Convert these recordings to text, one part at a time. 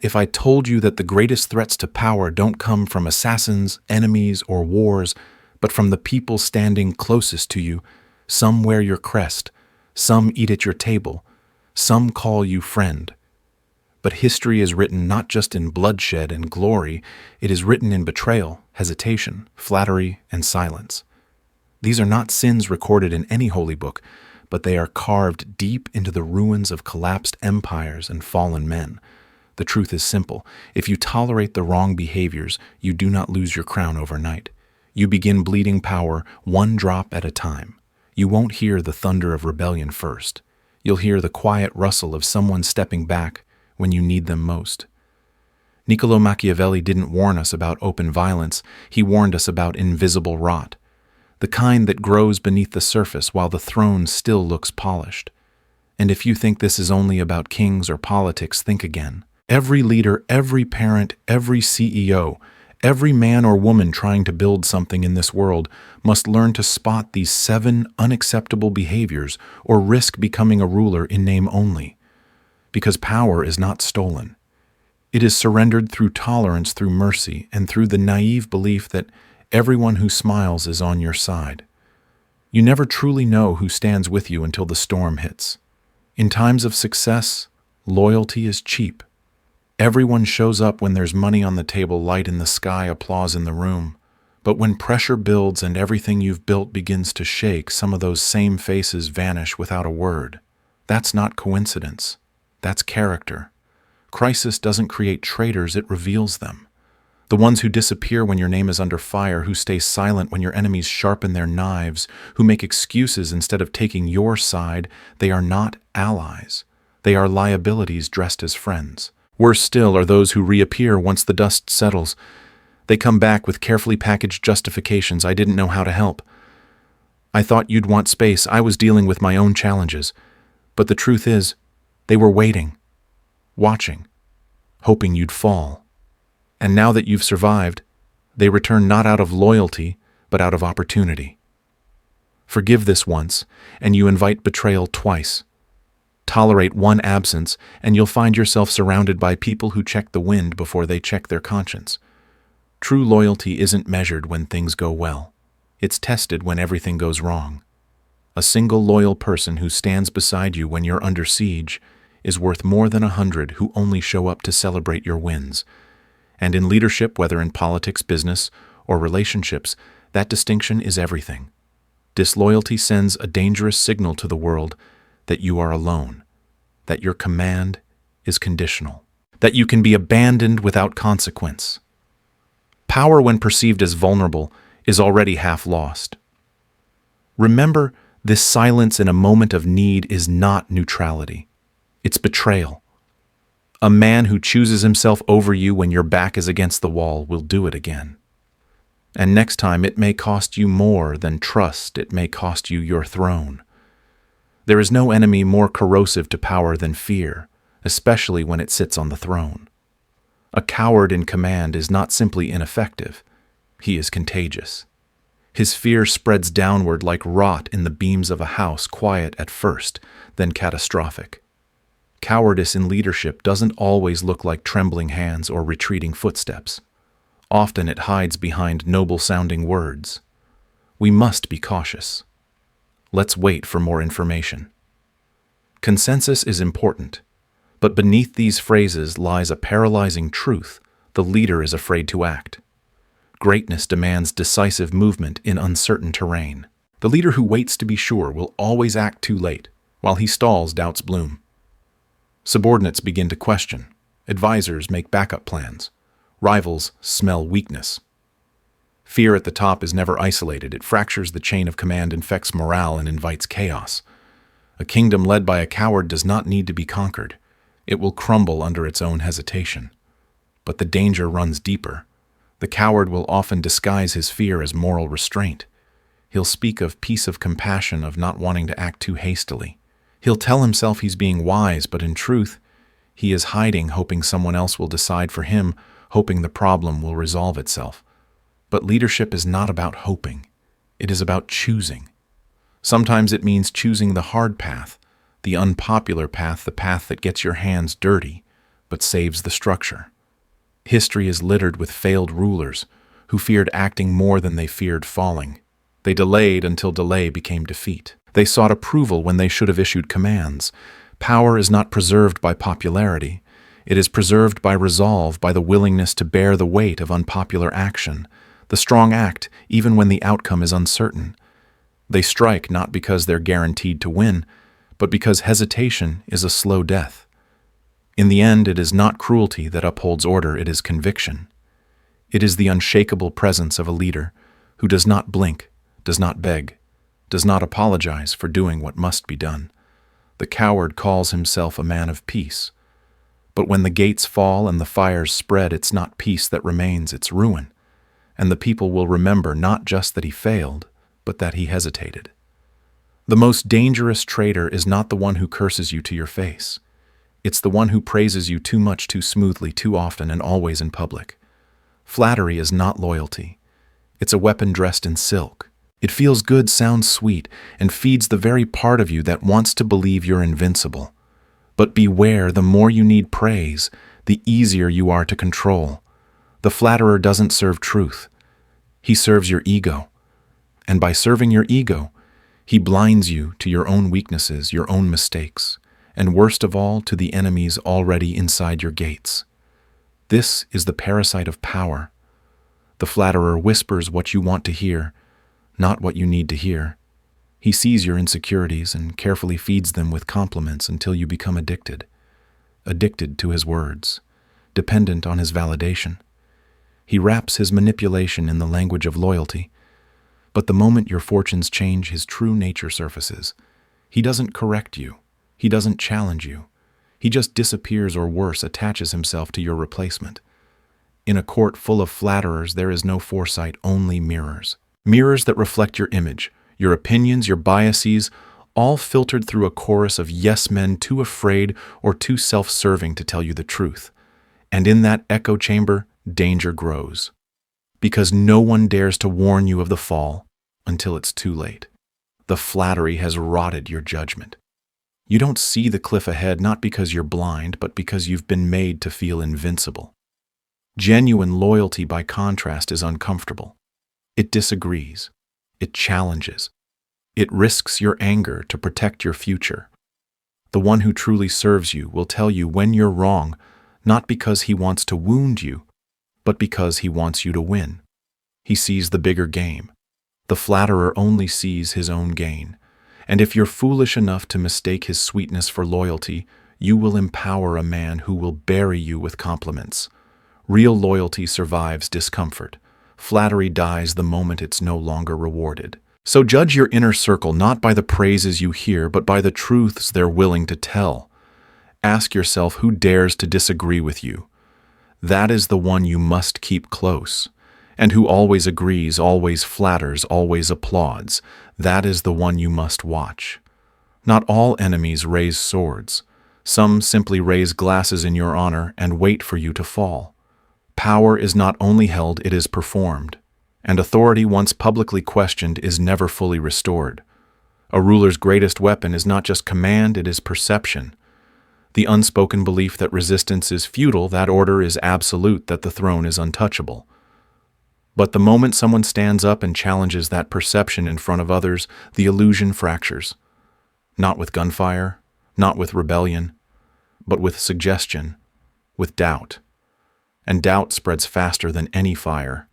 If I told you that the greatest threats to power don't come from assassins, enemies, or wars, but from the people standing closest to you, some wear your crest, some eat at your table, some call you friend. But history is written not just in bloodshed and glory, it is written in betrayal, hesitation, flattery, and silence. These are not sins recorded in any holy book, but they are carved deep into the ruins of collapsed empires and fallen men. The truth is simple. If you tolerate the wrong behaviors, you do not lose your crown overnight. You begin bleeding power one drop at a time. You won't hear the thunder of rebellion first. You'll hear the quiet rustle of someone stepping back when you need them most. Niccolo Machiavelli didn't warn us about open violence. He warned us about invisible rot, the kind that grows beneath the surface while the throne still looks polished. And if you think this is only about kings or politics, think again. Every leader, every parent, every CEO, every man or woman trying to build something in this world must learn to spot these 7 unacceptable behaviors or risk becoming a ruler in name only. Because power is not stolen. It is surrendered through tolerance, through mercy, and through the naive belief that everyone who smiles is on your side. You never truly know who stands with you until the storm hits. In times of success, loyalty is cheap. Everyone shows up when there's money on the table, light in the sky, applause in the room. But when pressure builds and everything you've built begins to shake, some of those same faces vanish without a word. That's not coincidence. That's character. Crisis doesn't create traitors, it reveals them. The ones who disappear when your name is under fire, who stay silent when your enemies sharpen their knives, who make excuses instead of taking your side, they are not allies. They are liabilities dressed as friends. Worse still are those who reappear once the dust settles. They come back with carefully packaged justifications. I didn't know how to help. I thought you'd want space. I was dealing with my own challenges. But the truth is, they were waiting, watching, hoping you'd fall. And now that you've survived, they return not out of loyalty, but out of opportunity. Forgive this once, and you invite betrayal twice. Tolerate one absence, and you'll find yourself surrounded by people who check the wind before they check their conscience. True loyalty isn't measured when things go well. It's tested when everything goes wrong. A single loyal person who stands beside you when you're under siege is worth more than 100 who only show up to celebrate your wins. And in leadership, whether in politics, business, or relationships, that distinction is everything. Disloyalty sends a dangerous signal to the world that you are alone, that your command is conditional, that you can be abandoned without consequence. Power, when perceived as vulnerable, is already half lost. Remember, this silence in a moment of need is not neutrality. It's betrayal. A man who chooses himself over you when your back is against the wall will do it again. And next time it may cost you more than trust, it may cost you your throne. There is no enemy more corrosive to power than fear, especially when it sits on the throne. A coward in command is not simply ineffective, he is contagious. His fear spreads downward like rot in the beams of a house, quiet at first, then catastrophic. Cowardice in leadership doesn't always look like trembling hands or retreating footsteps. Often it hides behind noble-sounding words. We must be cautious. Let's wait for more information. Consensus is important, but beneath these phrases lies a paralyzing truth: the leader is afraid to act. Greatness demands decisive movement in uncertain terrain. The leader who waits to be sure will always act too late. While he stalls, doubts bloom. Subordinates begin to question. Advisors make backup plans. Rivals smell weakness. Fear at the top is never isolated. It fractures the chain of command, infects morale, and invites chaos. A kingdom led by a coward does not need to be conquered. It will crumble under its own hesitation. But the danger runs deeper. The coward will often disguise his fear as moral restraint. He'll speak of peace, of compassion, of not wanting to act too hastily. He'll tell himself he's being wise, but in truth, he is hiding, hoping someone else will decide for him, hoping the problem will resolve itself. But leadership is not about hoping. It is about choosing. Sometimes it means choosing the hard path, the unpopular path, the path that gets your hands dirty, but saves the structure. History is littered with failed rulers who feared acting more than they feared falling. They delayed until delay became defeat. They sought approval when they should have issued commands. Power is not preserved by popularity. It is preserved by resolve, by the willingness to bear the weight of unpopular action. The strong act, even when the outcome is uncertain. They strike not because they're guaranteed to win, but because hesitation is a slow death. In the end, it is not cruelty that upholds order, it is conviction. It is the unshakable presence of a leader who does not blink, does not beg, does not apologize for doing what must be done. The coward calls himself a man of peace. But when the gates fall and the fires spread, it's not peace that remains, it's ruin. And the people will remember not just that he failed, but that he hesitated. The most dangerous traitor is not the one who curses you to your face. It's the one who praises you too much, too smoothly, too often, and always in public. Flattery is not loyalty. It's a weapon dressed in silk. It feels good, sounds sweet, and feeds the very part of you that wants to believe you're invincible. But beware, the more you need praise, the easier you are to control. The flatterer doesn't serve truth. He serves your ego. And by serving your ego, he blinds you to your own weaknesses, your own mistakes, and worst of all, to the enemies already inside your gates. This is the parasite of power. The flatterer whispers what you want to hear, not what you need to hear. He sees your insecurities and carefully feeds them with compliments until you become addicted to his words, dependent on his validation. He wraps his manipulation in the language of loyalty, but the moment your fortunes change, his true nature surfaces. He doesn't correct you. He doesn't challenge you. He just disappears, or worse, attaches himself to your replacement. In a court full of flatterers, there is no foresight, only mirrors. Mirrors that reflect your image, your opinions, your biases, all filtered through a chorus of yes men too afraid or too self-serving to tell you the truth. And in that echo chamber, danger grows. Because no one dares to warn you of the fall until it's too late. The flattery has rotted your judgment. You don't see the cliff ahead, not because you're blind, but because you've been made to feel invincible. Genuine loyalty, by contrast, is uncomfortable. It disagrees. It challenges. It risks your anger to protect your future. The one who truly serves you will tell you when you're wrong, not because he wants to wound you, but because he wants you to win. He sees the bigger game. The flatterer only sees his own gain. And if you're foolish enough to mistake his sweetness for loyalty, you will empower a man who will bury you with compliments. Real loyalty survives discomfort. Flattery dies the moment it's no longer rewarded. So judge your inner circle not by the praises you hear, but by the truths they're willing to tell. Ask yourself who dares to disagree with you. That is the one you must keep close. And who always agrees, always flatters, always applauds. That is the one you must watch. Not all enemies raise swords. Some simply raise glasses in your honor and wait for you to fall. Power is not only held, it is performed. And authority, once publicly questioned, is never fully restored. A ruler's greatest weapon is not just command, it is perception. The unspoken belief that resistance is futile, that order is absolute, that the throne is untouchable. But the moment someone stands up and challenges that perception in front of others, the illusion fractures. Not with gunfire, not with rebellion, but with suggestion, with doubt. And doubt spreads faster than any fire.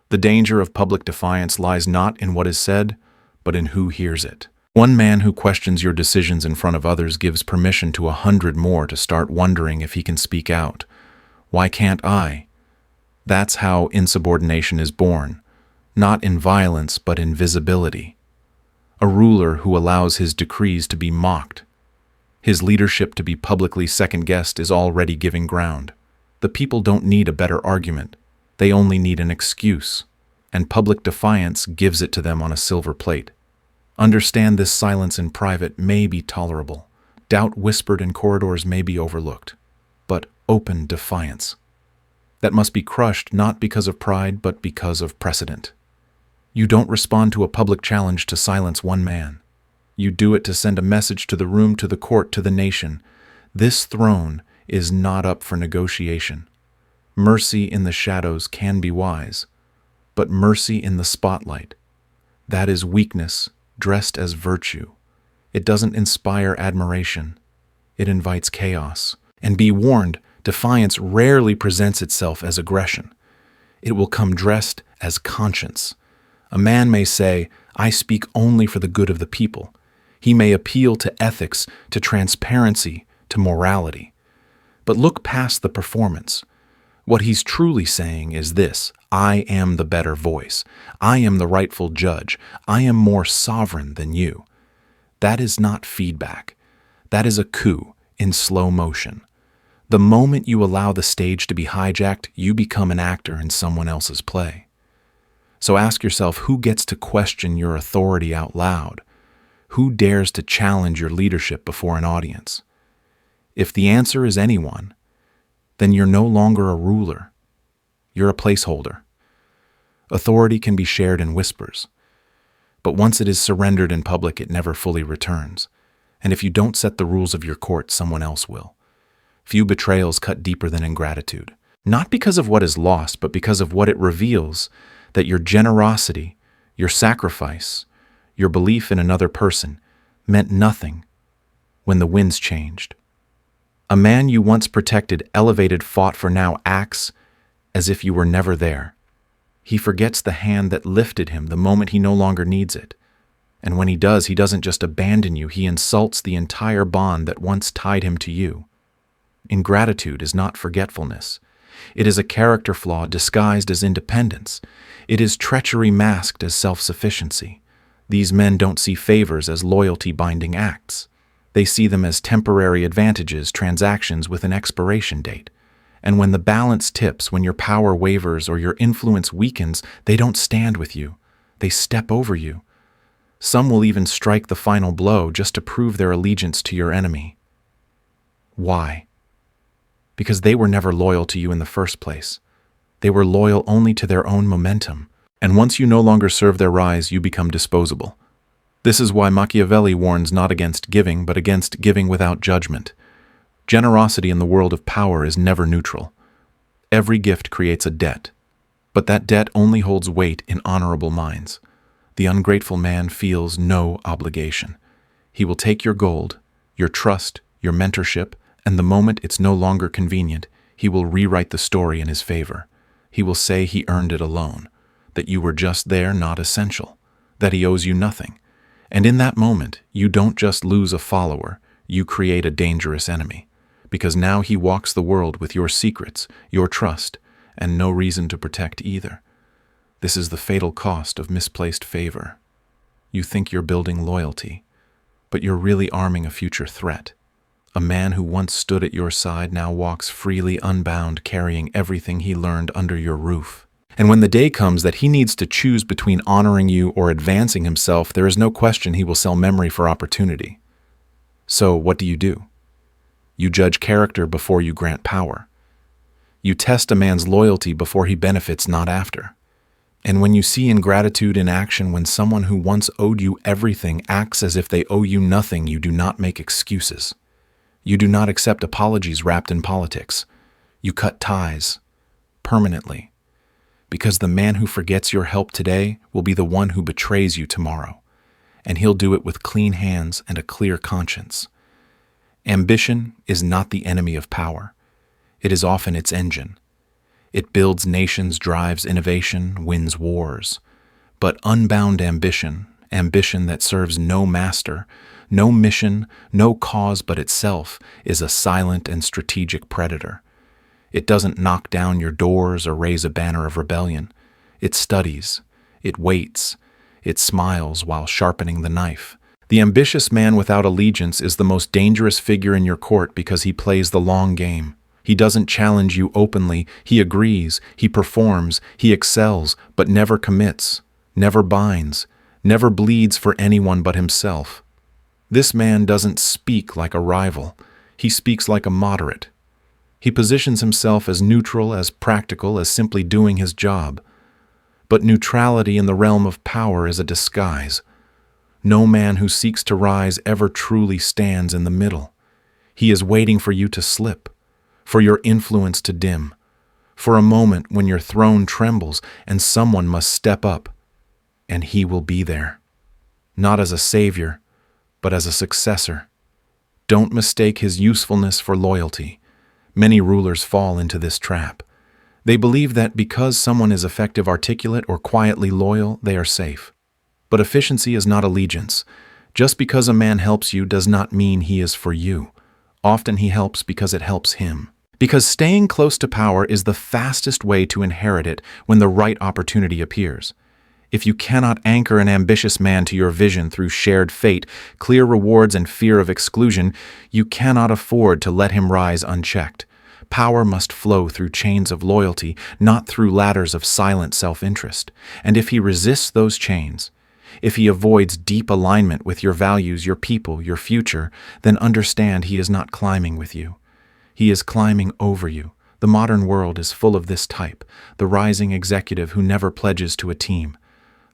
The danger of public defiance lies not in what is said, but in who hears it. One man who questions your decisions in front of others gives permission to 100 more to start wondering if he can speak out. Why can't I? That's how insubordination is born, not in violence but in visibility. A ruler who allows his decrees to be mocked, his leadership to be publicly second-guessed, is already giving ground. The people don't need a better argument. They only need an excuse, and public defiance gives it to them on a silver plate. Understand this: silence in private may be tolerable. Doubt whispered in corridors may be overlooked. But open defiance, that must be crushed not because of pride, but because of precedent. You don't respond to a public challenge to silence one man. You do it to send a message to the room, to the court, to the nation. This throne is not up for negotiation. Mercy in the shadows can be wise, but mercy in the spotlight, that is weakness dressed as virtue. It doesn't inspire admiration. It invites chaos. And be warned, defiance rarely presents itself as aggression. It will come dressed as conscience. A man may say, "I speak only for the good of the people." He may appeal to ethics, to transparency, to morality. But look past the performance. What he's truly saying is this: I am the better voice. I am the rightful judge. I am more sovereign than you. That is not feedback. That is a coup in slow motion. The moment you allow the stage to be hijacked, you become an actor in someone else's play. So ask yourself, who gets to question your authority out loud? Who dares to challenge your leadership before an audience? If the answer is anyone, then you're no longer a ruler. You're a placeholder. Authority can be shared in whispers, but once it is surrendered in public, it never fully returns. And if you don't set the rules of your court, someone else will. Few betrayals cut deeper than ingratitude, not because of what is lost, but because of what it reveals, that your generosity, your sacrifice, your belief in another person meant nothing when the winds changed. A man you once protected, elevated, fought for now acts as if you were never there. He forgets the hand that lifted him the moment he no longer needs it. And when he does, he doesn't just abandon you, he insults the entire bond that once tied him to you. Ingratitude is not forgetfulness. It is a character flaw disguised as independence. It is treachery masked as self-sufficiency. These men don't see favors as loyalty-binding acts. They see them as temporary advantages, transactions with an expiration date. And when the balance tips, when your power wavers or your influence weakens, they don't stand with you. They step over you. Some will even strike the final blow just to prove their allegiance to your enemy. Why? Because they were never loyal to you in the first place. They were loyal only to their own momentum. And once you no longer serve their rise, you become disposable. This is why Machiavelli warns not against giving, but against giving without judgment. Generosity in the world of power is never neutral. Every gift creates a debt, but that debt only holds weight in honorable minds. The ungrateful man feels no obligation. He will take your gold, your trust, your mentorship, and the moment it's no longer convenient, he will rewrite the story in his favor. He will say he earned it alone, that you were just there, not essential, that he owes you nothing. And in that moment, you don't just lose a follower, you create a dangerous enemy, because now he walks the world with your secrets, your trust, and no reason to protect either. This is the fatal cost of misplaced favor. You think you're building loyalty, but you're really arming a future threat. A man who once stood at your side now walks freely unbound, carrying everything he learned under your roof. And when the day comes that he needs to choose between honoring you or advancing himself, there is no question he will sell memory for opportunity. So what do? You judge character before you grant power. You test a man's loyalty before he benefits, not after. And when you see ingratitude in action, when someone who once owed you everything acts as if they owe you nothing, you do not make excuses. You do not accept apologies wrapped in politics. You cut ties permanently. Because the man who forgets your help today will be the one who betrays you tomorrow, and he'll do it with clean hands and a clear conscience. Ambition is not the enemy of power. It is often its engine. It builds nations, drives innovation, wins wars. But unbound ambition, ambition that serves no master, no mission, no cause but itself, is a silent and strategic predator. It doesn't knock down your doors or raise a banner of rebellion. It studies, it waits, it smiles while sharpening the knife. The ambitious man without allegiance is the most dangerous figure in your court because he plays the long game. He doesn't challenge you openly, he agrees, he performs, he excels, but never commits, never binds, never bleeds for anyone but himself. This man doesn't speak like a rival, he speaks like a moderate. He positions himself as neutral, as practical, as simply doing his job. But neutrality in the realm of power is a disguise. No man who seeks to rise ever truly stands in the middle. He is waiting for you to slip, for your influence to dim, for a moment when your throne trembles and someone must step up, and he will be there, not as a savior, but as a successor. Don't mistake his usefulness for loyalty. Many rulers fall into this trap. They believe that because someone is effective, articulate, or quietly loyal, they are safe. But efficiency is not allegiance. Just because a man helps you does not mean he is for you. Often he helps because it helps him. Because staying close to power is the fastest way to inherit it when the right opportunity appears. If you cannot anchor an ambitious man to your vision through shared fate, clear rewards, and fear of exclusion, you cannot afford to let him rise unchecked. Power must flow through chains of loyalty, not through ladders of silent self-interest. And if he resists those chains, if he avoids deep alignment with your values, your people, your future, then understand he is not climbing with you. He is climbing over you. The modern world is full of this type, the rising executive who never pledges to a team,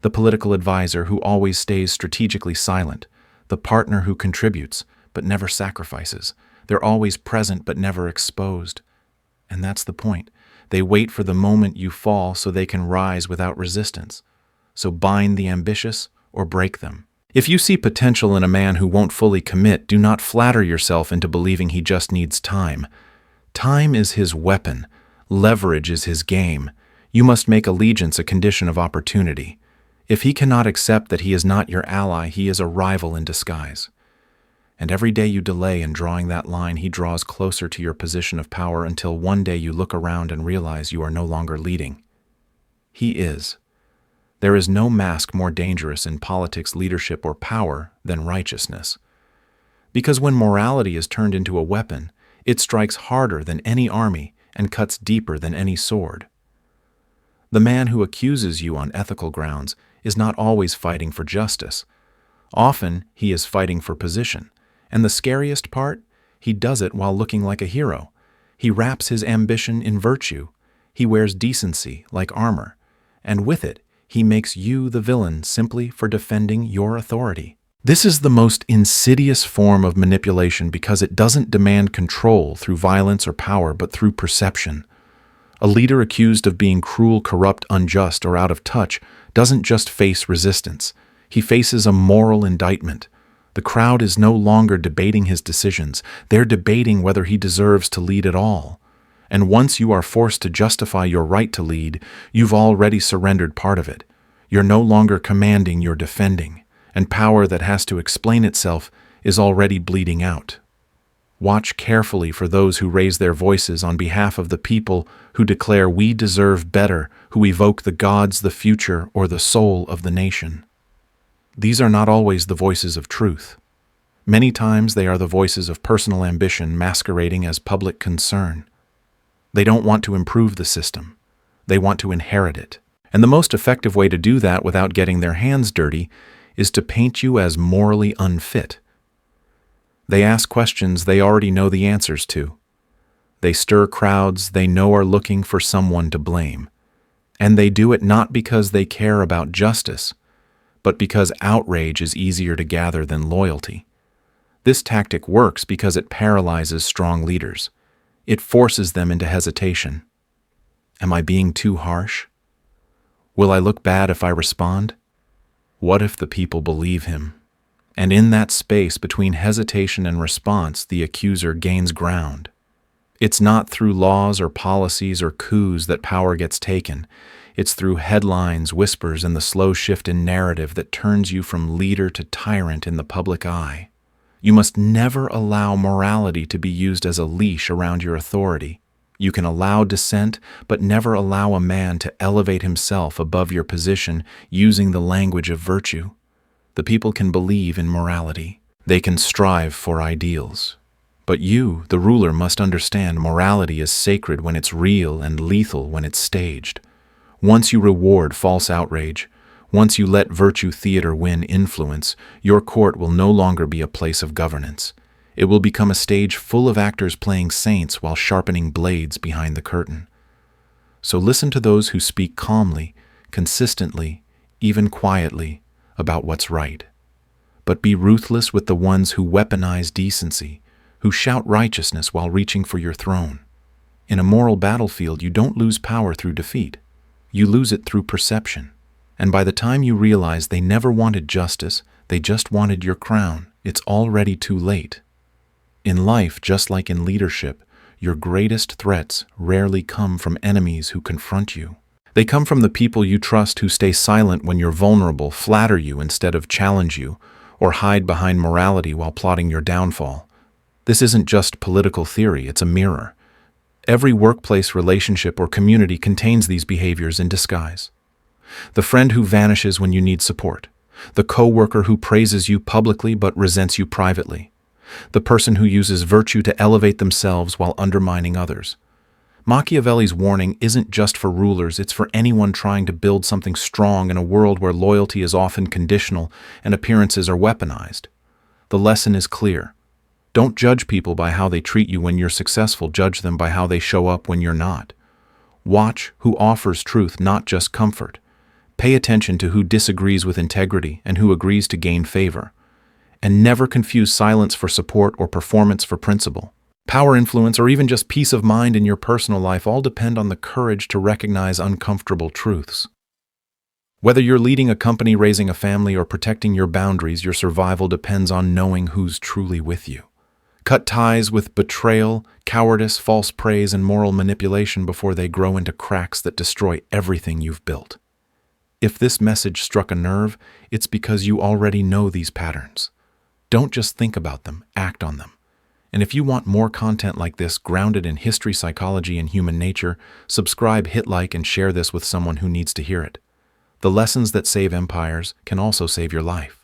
the political advisor who always stays strategically silent, the partner who contributes but never sacrifices. They're always present but never exposed. And that's the point. They wait for the moment you fall so they can rise without resistance. So bind the ambitious or break them. If you see potential in a man who won't fully commit, do not flatter yourself into believing he just needs time. Time is his weapon. Leverage is his game. You must make allegiance a condition of opportunity. If he cannot accept that he is not your ally, he is a rival in disguise. And every day you delay in drawing that line, he draws closer to your position of power until one day you look around and realize you are no longer leading. He is. There is no mask more dangerous in politics, leadership, or power than righteousness. Because when morality is turned into a weapon, it strikes harder than any army and cuts deeper than any sword. The man who accuses you on ethical grounds is not always fighting for justice. Often, he is fighting for position. And the scariest part? He does it while looking like a hero. He wraps his ambition in virtue. He wears decency like armor. And with it, he makes you the villain simply for defending your authority. This is the most insidious form of manipulation because it doesn't demand control through violence or power, but through perception. A leader accused of being cruel, corrupt, unjust, or out of touch doesn't just face resistance. He faces a moral indictment. The crowd is no longer debating his decisions. They're debating whether he deserves to lead at all. And once you are forced to justify your right to lead, you've already surrendered part of it. You're no longer commanding, you're defending. And power that has to explain itself is already bleeding out. Watch carefully for those who raise their voices on behalf of the people, who declare we deserve better, who evoke the gods, the future, or the soul of the nation. These are not always the voices of truth. Many times they are the voices of personal ambition masquerading as public concern. They don't want to improve the system. They want to inherit it. And the most effective way to do that without getting their hands dirty is to paint you as morally unfit. They ask questions they already know the answers to. They stir crowds they know are looking for someone to blame. And they do it not because they care about justice, but because outrage is easier to gather than loyalty. This tactic works because it paralyzes strong leaders. It forces them into hesitation. Am I being too harsh? Will I look bad if I respond? What if the people believe him? And in that space between hesitation and response, the accuser gains ground. It's not through laws or policies or coups that power gets taken. It's through headlines, whispers, and the slow shift in narrative that turns you from leader to tyrant in the public eye. You must never allow morality to be used as a leash around your authority. You can allow dissent, but never allow a man to elevate himself above your position using the language of virtue. The people can believe in morality. They can strive for ideals. But you, the ruler, must understand morality is sacred when it's real and lethal when it's staged. Once you reward false outrage, once you let virtue theater win influence, your court will no longer be a place of governance. It will become a stage full of actors playing saints while sharpening blades behind the curtain. So listen to those who speak calmly, consistently, even quietly, about what's right. But be ruthless with the ones who weaponize decency, who shout righteousness while reaching for your throne. In a moral battlefield, you don't lose power through defeat. You lose it through perception. And by the time you realize they never wanted justice, they just wanted your crown, it's already too late. In life, just like in leadership, your greatest threats rarely come from enemies who confront you. They come from the people you trust who stay silent when you're vulnerable, flatter you instead of challenge you, or hide behind morality while plotting your downfall. This isn't just political theory, it's a mirror. Every workplace, relationship, or community contains these behaviors in disguise. The friend who vanishes when you need support. The coworker who praises you publicly but resents you privately. The person who uses virtue to elevate themselves while undermining others. Machiavelli's warning isn't just for rulers, it's for anyone trying to build something strong in a world where loyalty is often conditional and appearances are weaponized. The lesson is clear. Don't judge people by how they treat you when you're successful, judge them by how they show up when you're not. Watch who offers truth, not just comfort. Pay attention to who disagrees with integrity and who agrees to gain favor. And never confuse silence for support or performance for principle. Power, influence, or even just peace of mind in your personal life all depend on the courage to recognize uncomfortable truths. Whether you're leading a company, raising a family, or protecting your boundaries, your survival depends on knowing who's truly with you. Cut ties with betrayal, cowardice, false praise, and moral manipulation before they grow into cracks that destroy everything you've built. If this message struck a nerve, it's because you already know these patterns. Don't just think about them, act on them. And if you want more content like this grounded in history, psychology, and human nature, subscribe, hit like, and share this with someone who needs to hear it. The lessons that save empires can also save your life.